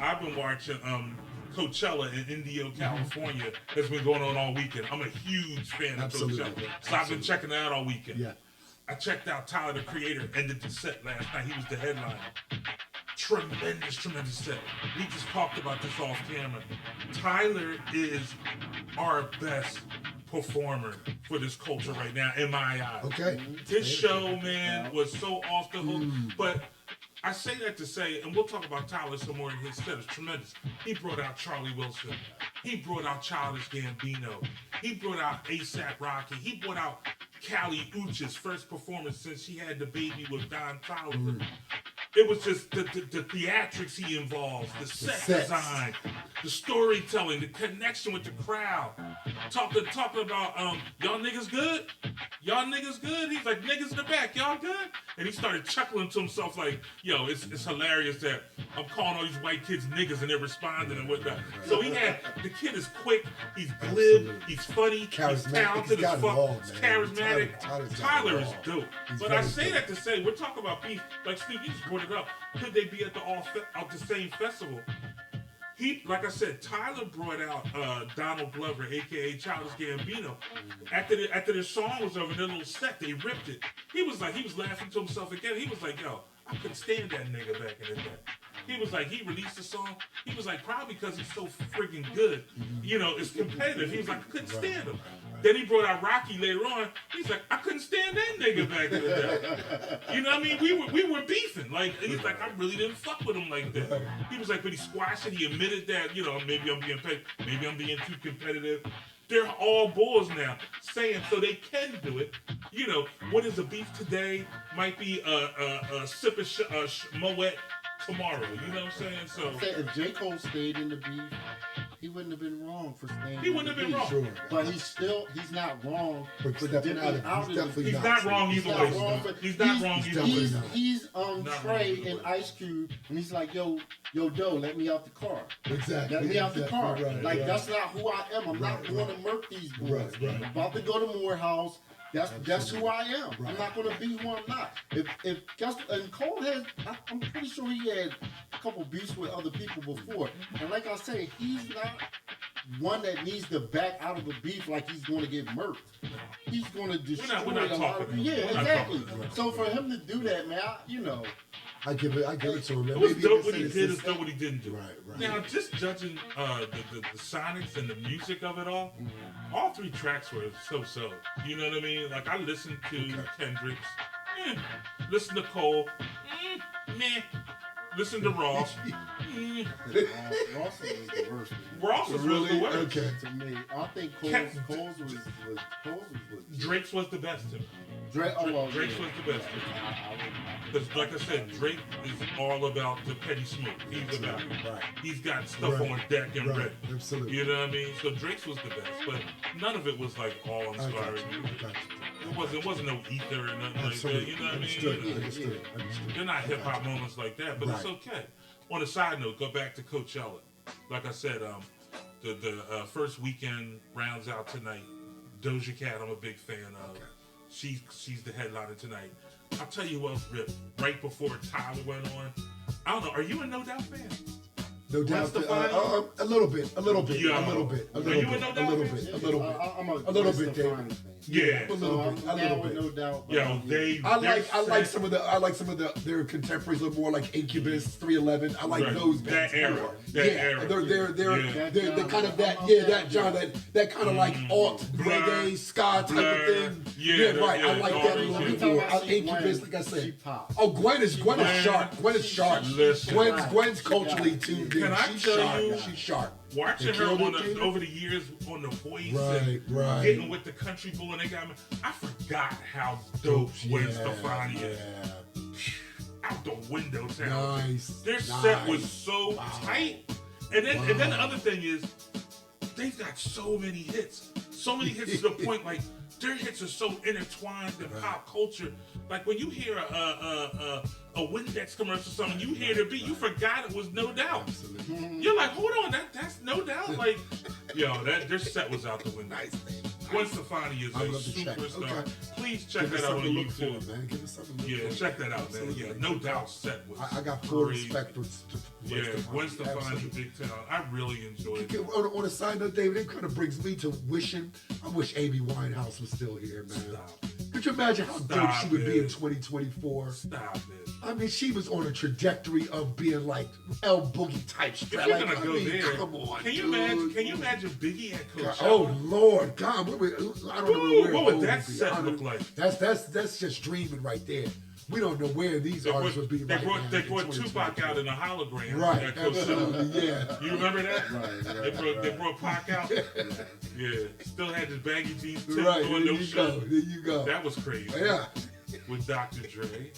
I've been watching Coachella in Indio, California. That's been going on all weekend. I'm a huge fan of Coachella, so I've been checking it out all weekend. Yeah. I checked out Tyler, the Creator, ended the set last night. He was the headliner. Tremendous set. We just talked about this off camera. Tyler is our best performer for this culture right now, in my eyes. Okay. His show, man, was so off the hook. But I say that to say, and we'll talk about Tyler some more in his set, it's tremendous. He brought out Charlie Wilson. He brought out Childish Gambino. He brought out A$AP Rocky. He brought out Kali Uchis' first performance since she had the baby with Don Toliver. It was just the theatrics he involves, the set design, the storytelling, the connection with the crowd. Talking about, y'all niggas good? Y'all niggas good? He's like, niggas in the back, y'all good? And he started chuckling to himself like, yo, it's hilarious that I'm calling all these white kids niggas and they're responding and whatnot. So the kid is quick, he's glib, he's funny, he's talented as fuck, he's charismatic. Tyler is dope. But I say that to say, we're talking about beef, like Steve, you just brought it up. Could they be at the same festival? Like I said, Tyler brought out Donald Glover, aka Childish Gambino. After the song was over, their little set, they ripped it. He was laughing to himself again. He was like, yo, I couldn't stand that nigga back in the day. He was like, he released the song. He was like, probably because he's so friggin' good. You know, it's competitive. He was like, I couldn't stand him. Then he brought out Rocky later on. He's like, I couldn't stand that nigga back in the day. You know what I mean? We were beefing. Like, he's like, I really didn't fuck with him like that. He was like, but he squashed it. He admitted that, you know, maybe I'm being too competitive. They're all bulls now, saying so they can do it. You know, what is a beef today might be a sip of Moet tomorrow. You know what I'm saying? So if J. Cole stayed in the beef, he wouldn't have been wrong for staying. He wouldn't have been wrong. Sure. But he's not wrong for stepping out of it. He's not wrong either way. He's not wrong either way. He's Trey and Ice Cube, and he's like, yo, Doe, let me out the car. Exactly. Let me out the car. Right, that's not who I am. I'm not going to murk these boys. Right. I'm about to go to Morehouse. That's who I am. Right. I'm not going to be who I'm not. And Cole I'm pretty sure he had a couple beefs with other people before. And like I say, he's not one that needs to back out of a beef like he's going to get murked. He's going to destroy we're not a lot of people. Yeah, exactly. So for him to do that, man, I give it to him. It was dope what he did, it's dope what he didn't do. Right. Now, just judging the sonics and the music of it all three tracks were so-so. You know what I mean? Like, I listened to Kendrick's, listen to Cole, meh. Listen to Ross. Ross was the worst. Ross was the worst. Okay. To me, I think Cole's was Drake's was the best to me. Drake's was the best to me. Because, like I said, Drake is all about the petty smoke. He's got stuff on deck and ready. Absolutely. You know what I mean? So Drake's was the best, but none of it was like all inspiring. It wasn't no ether or nothing like that. You know what I mean? Understood. They're not hip hop moments like that, but it's okay. On a side note, go back to Coachella. Like I said, the first weekend rounds out tonight. Doja Cat, I'm a big fan of. Okay. She's the headliner tonight. I'll tell you who else ripped right before Tyler went on. I don't know. Are you a No Doubt fan? No doubt. A little bit. Are you a No Doubt fan? A little bit, David. Yeah. A little bit. No doubt. Yo, I like some of their contemporaries a little more, like Incubus, 311. I like those bands. That era. They're kind of that genre, that kind of like alt reggae ska type of thing. Yeah, right. I like that a little bit more. Incubus, like I said. Oh, Gwen is sharp. Gwen is sharp. Gwen's culturally tuned in. Can I tell you? She's sharp. Watching her over the years on The Voice and getting with the Country Bull, and they got me. I forgot how dope Gwen Stefani is. Out the window sound. Nice. Their set was so tight. And then the other thing is, they've got so many hits. So many hits to the point, like, their hits are so intertwined in pop culture. Like, when you hear a Windex commercial or something, you hear the beat, you forgot it was No Doubt. You're like, hold on, that's No Doubt? Like, yo, their set was out the window. Gwen Stefani is a superstar. Okay. Please check that out on YouTube. Man. Give us something to look for. Check that out, man. Yeah, No Doubt set was I got full respect for Gwen Stefani, Big Town. I really enjoyed it. On a side note, David, it kind of brings me to wishing. I wish Amy Winehouse was still here, man. Stop. Could you imagine how dope she would be in 2024? Stop it. I mean, she was on a trajectory of being like El Boogie type stuff. If you're gonna go there, come on. Can you imagine Biggie at Coachella? Oh Lord, God, I don't know where. What would that set look like? That's just dreaming right there. We don't know where these artists would be they right now. They brought Tupac out in a hologram. Right, absolutely, yeah. You remember that? Right. They brought Pac out. Yeah, still had his baggy jeans. Right, there you go. That was crazy. Yeah. With Dr. Dre.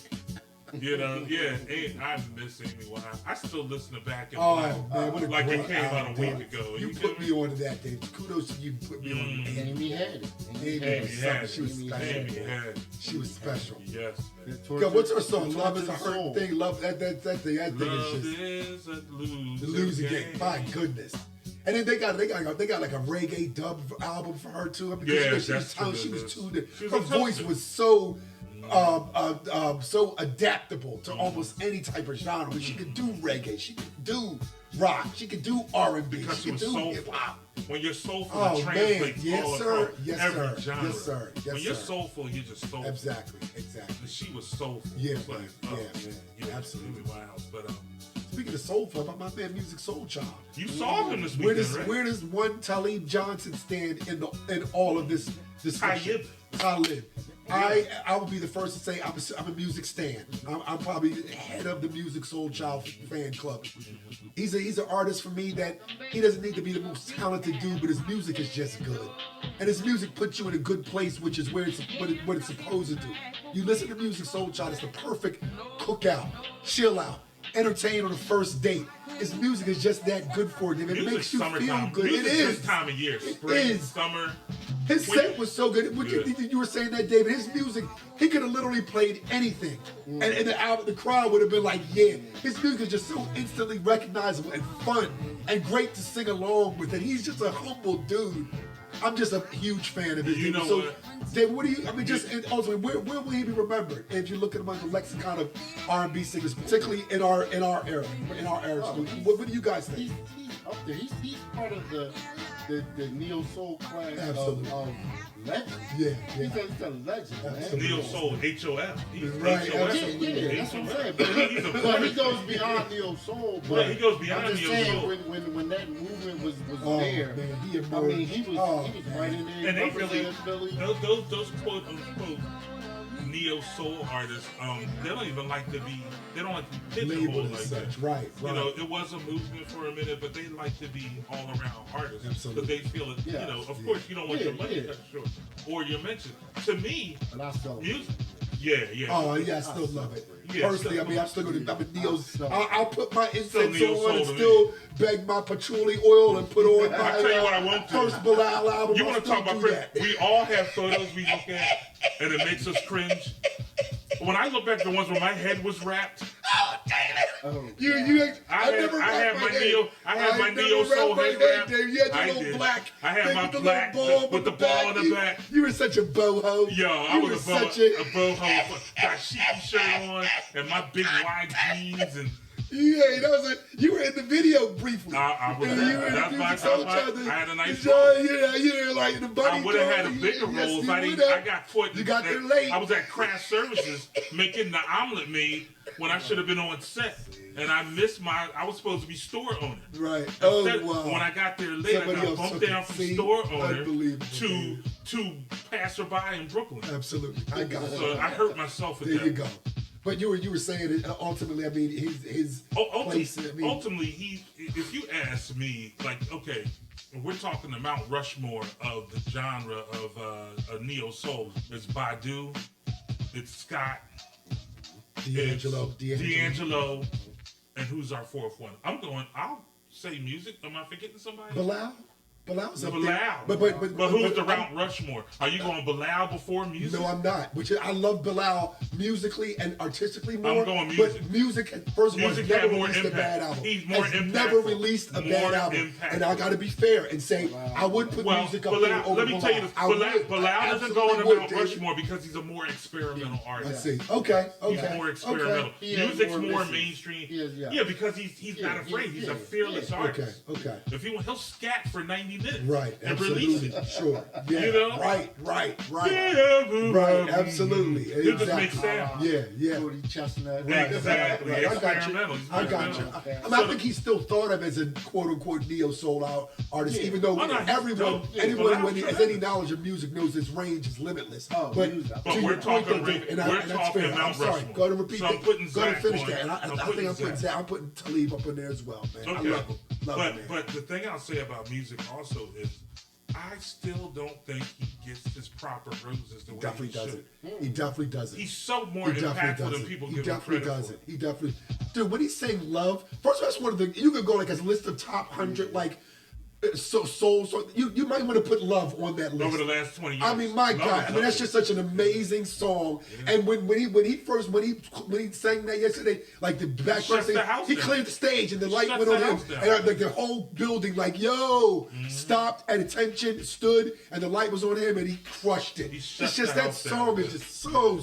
You know, I miss Amy Winehouse. I still listen to Back in Black. Man, what a like great it came out a week album. ago. You put me onto that, Dave. Kudos to you. Put me on. Amy had it. She was special. She was special. Yes. God, what's her song? Love is a hurt thing. Love that thing is Love just is a losing game. My goodness. And then they got like a reggae dub album for her too. I mean, she was tuned. Her voice was so so adaptable to almost any type of genre. She could do reggae. She could do rock. She could do R&B. Because she could do hip hop. When you're soulful, it translates all across every genre. Yes, sir. When you're soulful, you're just soulful. Exactly. She was soulful. Yeah, absolutely. Wow. But speaking of soulful, about my man, Music Soul Child. You saw him this weekend, right? Where does one Talib Johnson stand in all of this discussion? Talib. I will be the first to say I'm a music stan. I'm probably head of the Music Soul Child fan club. He's an artist for me that he doesn't need to be the most talented dude, but his music is just good. And his music puts you in a good place, which is where what it's supposed to do. You listen to Music Soul Child, it's the perfect cookout, chill out, entertain on the first date. His music is just that good for you. It makes you feel good. Music it is. This time of year, spring, summer. His set was so good. You were saying that, David. His music, he could have literally played anything, and the crowd would have been like, "Yeah." His music is just so instantly recognizable and fun and great to sing along with. And he's just a humble dude. I'm just a huge fan of his. You know so, what? David, what do you? I mean, just and also, where will he be remembered if you look at him like the lexicon of R&B singers, particularly in our era? What do you guys think? He's up there. He's part of the neo soul class Absolutely. of legends. Yeah. He's a legend, man. Neo soul, HOF. He's Right, HOF. absolutely. That's what I'm saying. But he goes beyond neo soul. But he goes beyond I'm just neo saying, soul. When that movement was Man, there, he I mean, he was right in there. And they really, Billy. those quote unquote neo soul artists, they don't even like to be, they don't like to be pigeonholed like that. Right. You know, it was a movement for a minute, but they like to be all around artists. Absolutely. But they feel it, you know, of course you don't want your money cut short. Or you're mentioned. To me, But I still music, yeah. Oh yeah, I still love it. Yeah, Personally, I mean, I'm a Neo's. I'll put my incense Neo on and soul to still beg my patchouli oil and put on my I'll tell you what I won't do. first Bilal album. You I'll want to talk still about do that. we all have photos we look at and it makes us cringe. When I look back at the ones where my head was wrapped, Oh, damn it! I have my neo soul head wrap. You had I your little did. black. I had my the black little ball with the ball in the back. You were such a boho. Yo, I was a boho. Got a sheepy shirt on and my big wide jeans and. Yeah, that was you were in the video briefly. I was. You were in the Music Soul Child. I had a nice role. You were like the buddy. I would have had a bigger role if I didn't. I got caught. You got there late. I was at craft services making the omelet made when I should have been on set, and I missed my. I was supposed to be store owner. Right. When I got there late, I got bumped down from store owner to passerby in Brooklyn. Absolutely. I got it. So I hurt myself with that. There you go. But you were saying it ultimately. I mean, his place. Ultimately, if you ask me, like, okay, we're talking the Mount Rushmore of the genre of neo soul. It's Badu, it's Scott, D'Angelo, and who's our fourth one? I'll say music. Am I forgetting somebody? Bilal. Bilal's up Bilal. there. But who's the Mount Rushmore? Are you going Bilal before music? No, I'm not. Which I love Bilal musically and artistically more. I'm going music. But music, first of all, Music has never had more released impact. a bad album. He's more has impactful. never released a More bad album. impactful. And I got to be fair and say I wouldn't put music up there over let me tell you this. Bilal isn't going to Mount Rushmore because he's a more experimental artist. I see. Okay. He's more experimental. He has Music's more more message. mainstream. Yeah. Because he's not afraid. He's a fearless artist. Okay. If he'll scat for 90 minutes. Right. And Absolutely. release it. Sure. Yeah. You know? Right. Yeah, Right. Absolutely. He'll just make sound. Yeah. Cody Chestnut. Exactly. Right. I got you. Experimental. I got you. I think he's still thought of as a quote unquote neo soul out artist, even though anyone who has any knowledge of music knows his range is limitless. But to we're your point, talking, and we're that's talking fair. Mount I'm sorry. Rushmore. Go ahead and repeat So I'm that. putting Go ahead and Zach finish on that. it. And I think I'm putting Zach. I'm putting Talib up in there as well, man. Okay. I love him. Love him, man. But the thing I'll say about music also is I still don't think he gets his proper roses the way Definitely he doesn't. should. He definitely doesn't. He's so more impactful than people give him credit for. He definitely, dude. When he's saying love, first of all, that's one of the. You could go like a list of top 100 like soul. You might want to put love on that list. Over the last 20 years. I mean, my God. I mean, that's just such an amazing song. Yeah. And when he sang that yesterday, like the background thing, he cleared the stage and the light went on him, and like the whole building, like stopped at attention, stood, and the light was on him, and he crushed it. It's just that song is just so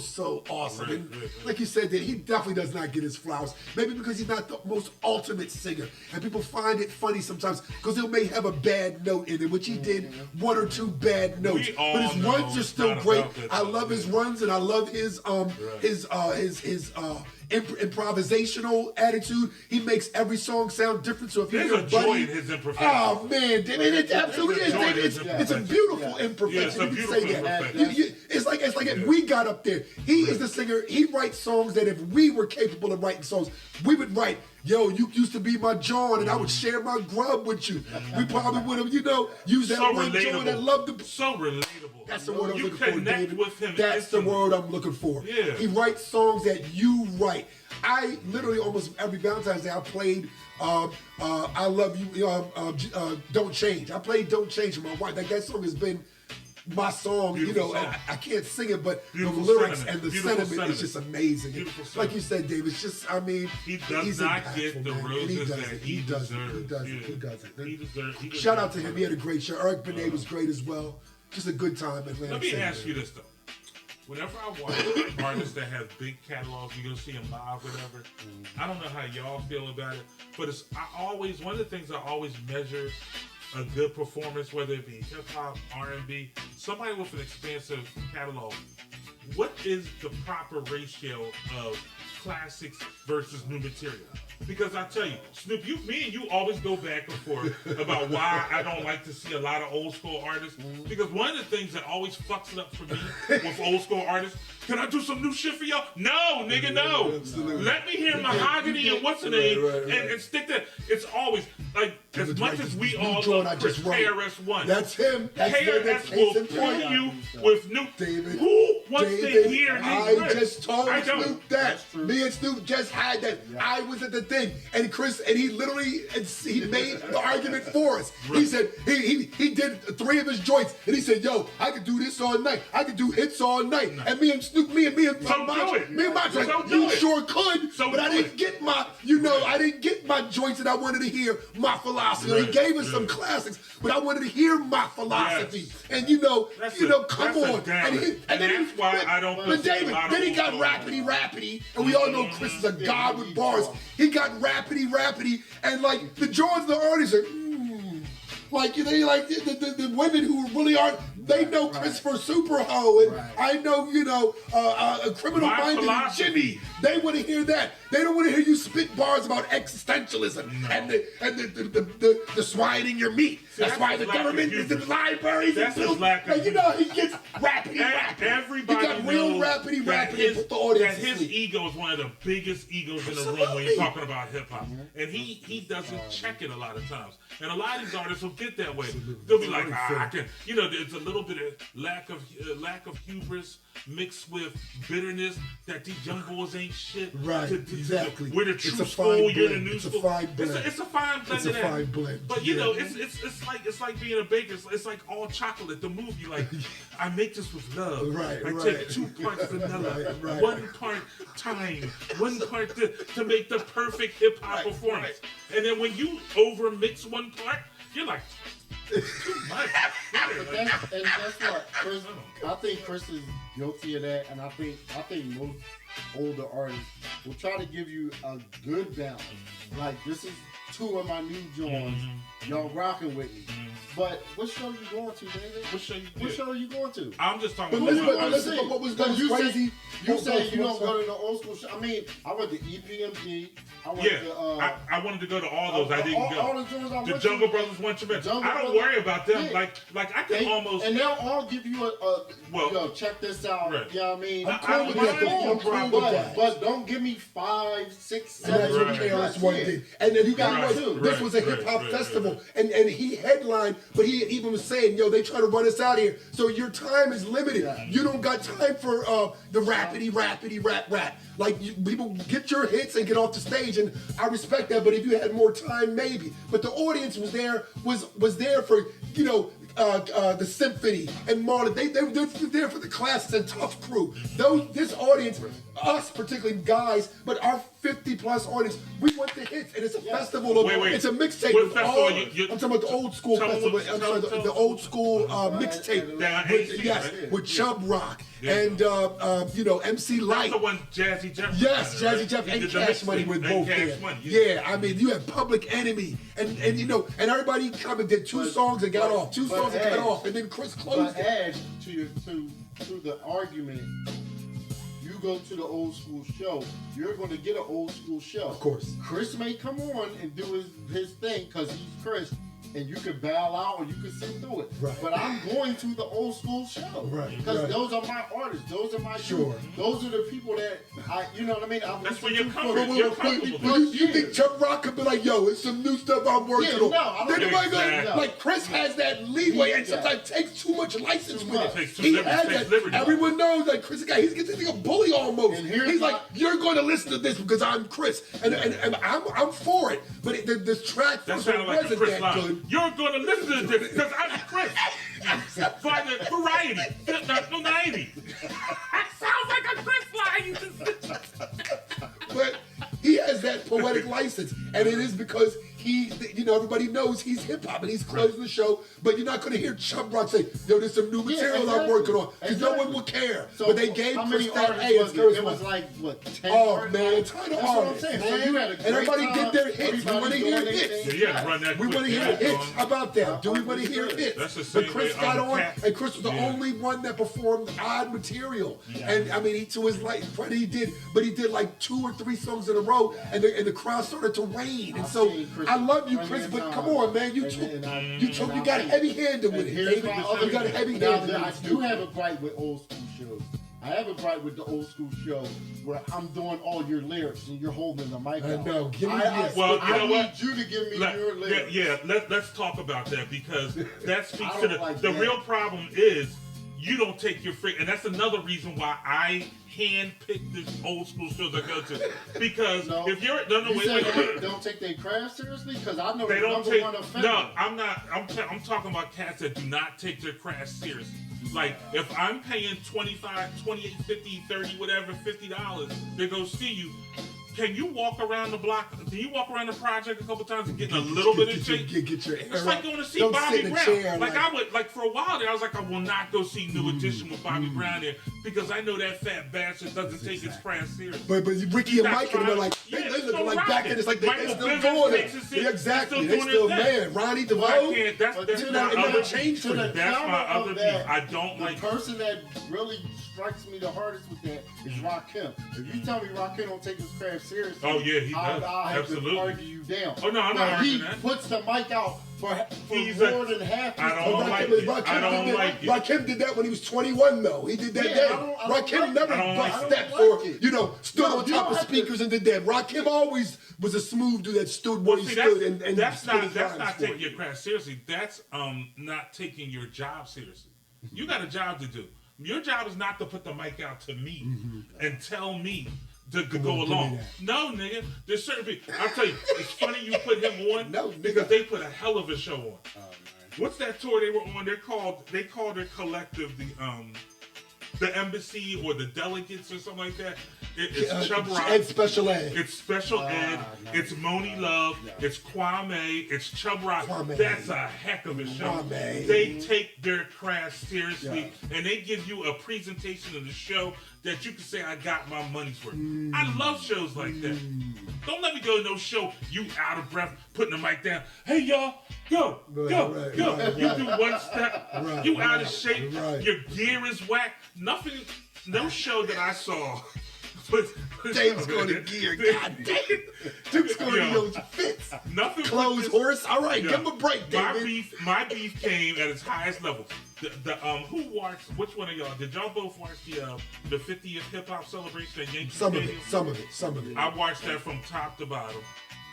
awesome. And like you said, that he definitely does not get his flowers. Maybe because he's not the most ultimate singer, and people find it funny sometimes because he may have a bad note in it, which he did one or two bad notes, but his runs are still great. I love his runs, and I love his improvisational attitude. He makes every song sound different. So if you hear Buddy, in his imperfection. Oh man, it absolutely is. It's a beautiful imperfection. Yeah, it's a beautiful imperfection. It's like if we got up there. He is the singer. He writes songs that if we were capable of writing songs, we would write. Yo, you used to be my John, and I would share my grub with you. We probably would have, used that so one John that loved the. So relatable. That's the word I'm looking for, connect David. with him. That's the word I'm looking for. Yeah. He writes songs that you write. I literally almost every Valentine's Day I played I Love You, Don't Change. I played Don't Change for my wife. That song has been my song, song. I can't sing it, but Beautiful the lyrics sentiment. and the Beautiful sentiment is just amazing. Like you said, Dave, it's just, I mean, he does not get the roses that he deserves. He doesn't. He deserves. Shout out to him. He had a great show. Eric Benet was great as well. Just a good time at Atlantic Let me City. ask you this, though. Whenever I watch artists that have big catalogs, you go see them live, whatever. I don't know how y'all feel about it, but one of the things I always measure a good performance, whether it be hip hop, R&B, somebody with an expansive catalog. What is the proper ratio of classics versus new material? Because I tell you, Snoop, me and you always go back and forth about why I don't like to see a lot of old school artists. Because one of the things that always fucks it up for me with old school artists, can I do some new shit for y'all? No, nigga, no. Absolutely. Let me hear Mahogany and what's the name and stick that. It's always like as much as we all love Chris KRS-One. That's him. KRS will pull you with new. David. Who wants to hear I these just told I don't. Snoop that. Me and Snoop just had that. Yeah. I was at the thing, and Chris, and he literally, he made the argument for us. He said he did 3 of his joints, and he said, "Yo, I could do this all night. I could do hits all night." And me and Snoop, me and Macho, you sure could, but I didn't get my, I didn't get my joints that I wanted to hear. My philosophy. He gave us some classics, but I wanted to hear my philosophy. And come on. And that's why I don't. But David, then he got rapidy, and we all know Chris is a god with bars. He got rapidy, and like the George the artists are. Like the women who really aren't, they know Christopher Superho, and I know Criminal Minded Jimmy. They want to hear that. They don't want to hear you spit bars about existentialism and the swine in your meat. That's why the government is in the libraries. That's his lack of he gets rapidy. Everybody he got real rapidy, and put the audience that his asleep. ego is one of the biggest egos in the room when you're talking about hip hop, and he doesn't check it a lot of times. And a lot of these artists will get that way. They'll be like, I can, it's a little little bit of lack of hubris mixed with bitterness that these young boys ain't shit. Right, exactly. We're the true school, you're the new school. It's a fine blend. It's a fine blend. But you know, it's like being a baker. It's like all chocolate. The movie, like I make this with love. Right, I take 2 parts vanilla, right. 1 part thyme, 1 part to make the perfect hip hop performance. And then when you over mix 1 part, you're like, too much. And that's what Chris. I think Chris is guilty of that, and I think most older artists will try to give you a good balance. Like, this is 2 of my new joints. Y'all rocking with me. But what show you going to, David? What show are you going to? I'm just talking But about listen, what was crazy? You say you don't go to the old school show. I mean, I went to EPMG. I wanted to go to all those. I didn't go. All the joints I went the to. Jungle Brothers went tremendous. I don't worry about them. Yeah. Like I can almost. And they'll all give you check this out. Right. You know what I mean? I'm cool with that. But don't give me 5, 6, 7. And that's what KRS-One did. And then you got this was a hip hop festival, and he headlined, but he even was saying, yo, they try to run us out here, so your time is limited. Yeah. You don't got time for the rapidy rap. Like, people get your hits and get off the stage, and I respect that. But if you had more time, maybe. But the audience was there for, you know, the symphony and Marlon. They're there for the classics and Tough Crew. This audience, us particularly guys, but our 50+ audience, we want the hits, and it's a festival of. Wait. It's a mixtape. I'm talking about the old school festival. I'm sorry, the old school mixtape. With Chubb Rock and you know, MC Light. That's the one Jazzy Jeff. Yes, Jazzy Jeff and Cash Money with both there. Yeah, I mean, you have Public Enemy and you know, and everybody come and did 2 songs and got off, 2 songs and got off, and then Chris closed it. Add to the argument. You go to the old school show, you're going to get an old school show. Of course. Chris may come on and do his thing because he's Chris, and you can bow out or you can sit through it. Right. But I'm going to the old school show. Right. Because those are my artists. Those are my Sure. Those are the people that you know what I mean? That's where you're comfortable. You think Chubb Rock could be like, yo, it's some new stuff I'm working on. No, I don't Then think go, like, Chris has that leeway and sometimes takes too much license with it. He has that. Everyone knows that Chris, he's getting a bully almost. And he's like, you're going to listen to this because I'm Chris, and I'm for it. But this track wasn't that good. You're going to listen to this because I'm Chris. For the variety, no 90. That sounds like a Chris line. But he has that poetic license, and it is because everybody knows he's hip hop and he's closing the show. But you're not going to hear Chubb Rock say, "Yo, there's some new material I'm working on," because no one will care. So but they gave Chris that. Hey, it was like what? 10 man, ton of artists. Man. So you had a great and everybody time. get their hits. We want to hear hits. We want to hear hits. How about that? Do we want to hear hits? That's the same But Chris got on, and Chris was the only one that performed odd material. And I mean, to his credit, he did like 2 or 3 songs in a row, and the crowd started to rain. And so I love you, Chris, but come on, man, you got heavy-handed with it. David. You got heavy-handed. I do have a gripe with old school shows. I have a gripe with the old school show where I'm doing all your lyrics and you're holding the mic out. No, give me this. Well, you know need you to give me your lyrics. Yeah, let's talk about that because that speaks to the real problem is you don't take your free, and that's another reason why I handpick this old school shows I go to. Because if you're wait. Don't take their craft seriously, because I know they don't take. No, I'm not. I'm talking about cats that do not take their craft seriously. Like if I'm paying $25, $28, $50, $30, whatever, $50 to go see you. Can you walk around the block? Can you walk around the project a couple times and get a little bit of shape? Get your hair It's like going to see Bobby Brown. Like I would, like for a while there, I was like, I will not go see New Edition with Bobby Brown there because I know that fat bastard doesn't take his craft seriously. But Ricky and Mike and they're like, they looking like back in. It's like they still doing it. Yeah, exactly. They still man. Ronnie DeVoe. That's my other change. That's my other piece. I don't like. The person that really strikes me the hardest with that is Rakim. If you tell me Rakim don't take his craft seriously, oh yeah, he does. I'll have to argue you down. Oh no, I'm not arguing that. He puts the mic out for more than half. I don't like it. Rakim did that when he was 21, though. He did that then. Rakim never stepped for, stood on top of speakers and did that. Rakim always was a smooth dude that stood where he stood and that's not taking your craft seriously. That's not taking your job seriously. You got a job to do. Your job is not to put the mic out to me and tell me to go along. No, nigga. There's certain people. I'll tell you, it's funny you put him on because they put a hell of a show on. What's that tour they were on? They called their collective the embassy or the delegates or something like that. It's Chubb Rock. And Special Ed. It's Special Ed. Nice. It's Moni Love. It's Kwame. It's Chubb Rock. That's a heck of a show. They take their craft seriously, and they give you a presentation of the show that you can say, I got my money's worth. I love shows like that. Don't let me go to no show, you out of breath, putting the mic down. Hey, y'all, go. You do one step, you out of shape, your gear is whack. Nothing, no show that I saw. Dave's going to gear. God damn. Duke's going to those fits. Nothing. Clothes, horse. All right, give him a break, David. My beef came at its highest level. Who watched? Which one of y'all? Did y'all both watch the 50th hip hop celebration at Yankee Stadium? Some of it. I watched that from top to bottom,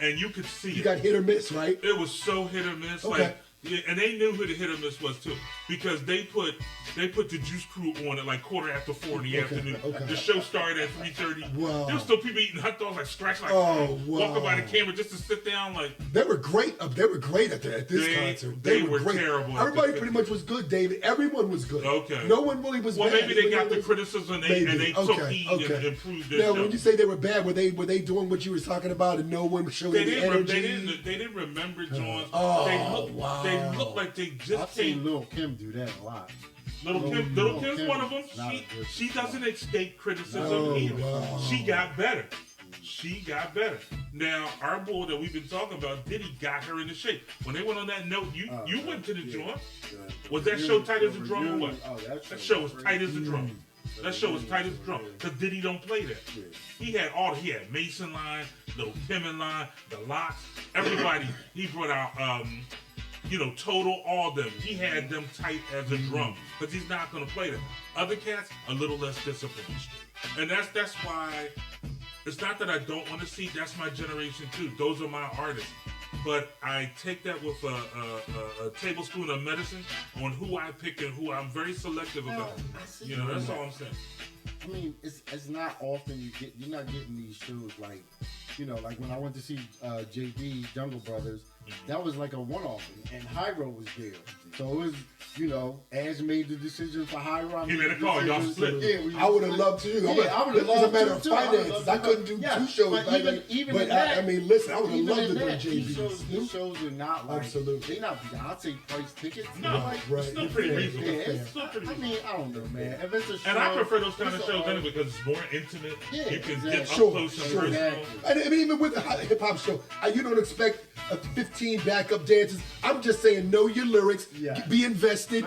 and you could see you got hit or miss, right? It was so hit or miss. Okay. Like, yeah, and they knew who the hit or miss was too, because they put the Juice Crew on at like 4:45 in the afternoon. The show started at 3:30. Wow. There was still people eating hot dogs, like scratching, like walking by the camera just to sit down. Like they were great. They were great at this concert. They were great. terrible. Everybody pretty much was good, David. Everyone was good. Okay. No one really was bad. Well, maybe they got the criticism and they took heed and improved their show. Now, when you say they were bad, were they doing what you were talking about and no one showed any energy? They didn't remember John's. Wow. They looked like they just I've seen Lil' Kim do that a lot. Little Kim's one of them. She doesn't escape criticism either. Wow. She got better. Now, our boy that we've been talking about, Diddy, got her into shape. When they went on that note, you went to the joint. Was that show tight as a drum or what? That show was tight as a drum. That show was tight as a drum. Because Diddy don't play that. He had Mason line, Little Kim in line, the Locks, everybody. He brought out Total, all them. He had them tight as a drum because he's not going to play them. Other cats, a little less disciplined. And that's why it's not that I don't want to see. That's my generation too. Those are my artists. But I take that with a tablespoon of medicine on who I pick and who I'm very selective about. That's all I'm saying. I mean, it's not often you're not getting these shows like when I went to see JD Jungle Brothers, that was like a one-off, and Hyro was there. So it was, Ash made the decision for Hyro. He made a call, y'all split. Yeah, I would have loved to. I would have loved to. As a matter of finances, I couldn't do two shows. But I mean, listen, I would have loved to do JB. These shows are not like, absolutely. They're not Beyonce price tickets. No, it's still pretty reasonable. I mean, I don't know, man. If it's a show, and I prefer those kind of shows anyway because it's more intimate. Yeah, you can get up sure, close and sure. personal. And I mean, even with the hip hop show, you don't expect 15 backup dancers. I'm just saying, know your lyrics, be invested.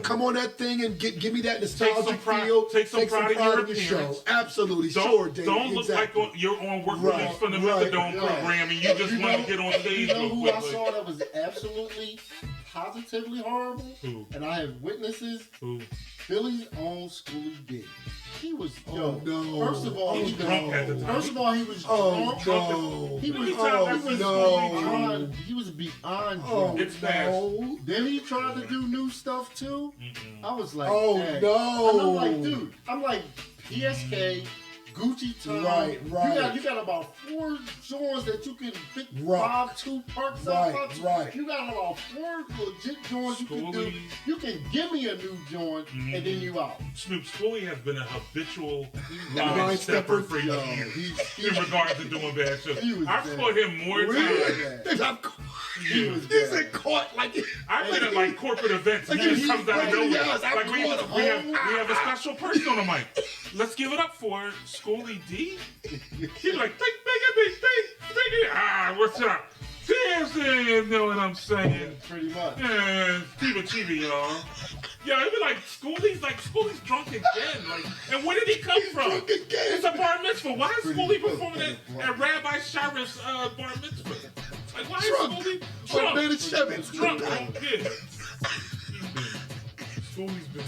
Come on that thing and give me that nostalgic feel. Take some pride in your the show. appearance. Absolutely, sure, Dave. Don't look like you're on work release from the Methadone program and you just want to get on stage. You know who I saw that was absolutely, positively horrible? Who? And I have witnesses. Who? Billy's own Schoolie D. He was no. First of all, he was drunk at the time. First of all, he was drunk. No. He was beyond. He was beyond drunk. It's bad. Then he tried to do new stuff too. I was like, no. And I'm like, dude. I'm like, PSK. Gucci time. Right. You got about 4 joints that you can pick 5-2 parts out. Right. You got about 4 legit joints you can do. You can give me a new joint and then you out. Snoop Schoolie has been a habitual line stepper for years in regards to doing bad shows. I've caught him more times. He's in court like I've been at like corporate events and he comes out of nowhere. Like we have a special person on the mic. Let's give it up for Schoolie D. He's like, think. What's up? Dancing, you know what I'm saying? Pretty much. Yeah, Chiba, y'all. Yeah, it'd be like Schoolie's drunk again. Like, and where did he come from? Drunk again. It's a bar mitzvah. Why is Schoolie performing at Rabbi Sharif's bar mitzvah? Like, why is Schoolie drunk? Drunk. Drunk. Yeah. Schoolie's been.